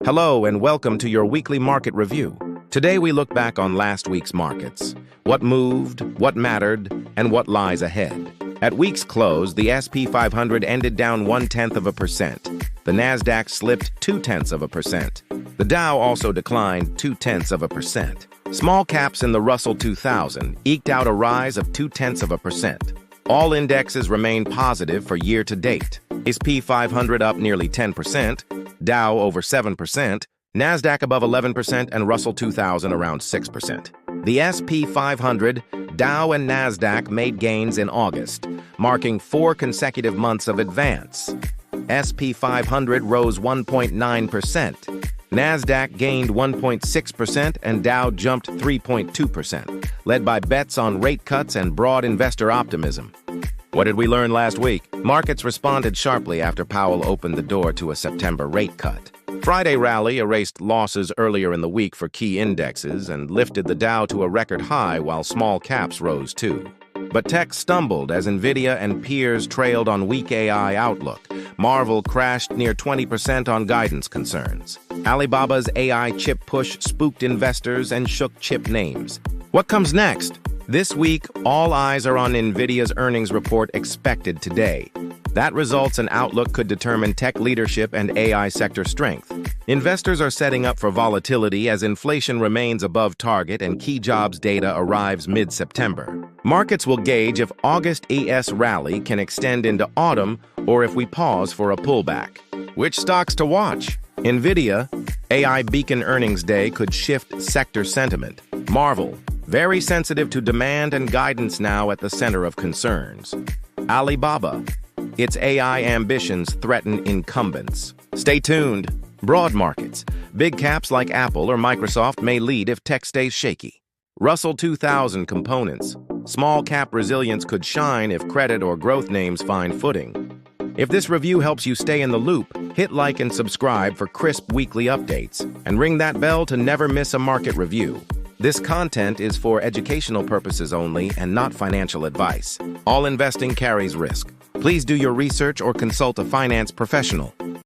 Hello and welcome to your weekly market review. Today we look back on last week's markets. What moved, what mattered, and what lies ahead. At week's close, the S&P 500 ended down 0.1%. The Nasdaq slipped 0.2%. The Dow also declined 0.2%. Small caps in the Russell 2000 eked out a rise of 0.2%. All indexes remained positive for year to date. S&P 500 up nearly 10%, Dow over 7%, Nasdaq above 11%, and Russell 2000 around 6%. The S&P 500, Dow, and Nasdaq made gains in August, marking 4 consecutive months of advance. S&P 500 rose 1.9%. Nasdaq gained 1.6% and Dow jumped 3.2%, led by bets on rate cuts and broad investor optimism. What did we learn last week? Markets responded sharply after Powell opened the door to a September rate cut. Friday rally erased losses earlier in the week for key indexes and lifted the Dow to a record high while small caps rose too. But tech stumbled as Nvidia and peers trailed on weak AI outlook. Marvell crashed near 20% on guidance concerns. Alibaba's AI chip push spooked investors and shook chip names. What comes next? This week, all eyes are on Nvidia's earnings report expected today. That results and outlook could determine tech leadership and AI sector strength. Investors are setting up for volatility as inflation remains above target and key jobs data arrives mid-September. Markets will gauge if August ES rally can extend into autumn or if we pause for a pullback. Which stocks to watch? Nvidia, AI beacon earnings day could shift sector sentiment. Marvell, very sensitive to demand and guidance now at the center of concerns. Alibaba, its AI ambitions threaten incumbents. Stay tuned. Broad markets. Big caps like Apple or Microsoft may lead if tech stays shaky. Russell 2000 components. Small cap resilience could shine if credit or growth names find footing. If this review helps you stay in the loop, hit like and subscribe for crisp weekly updates, and ring that bell to never miss a market review. This content is for educational purposes only and not financial advice. All investing carries risk. Please do your research or consult a finance professional.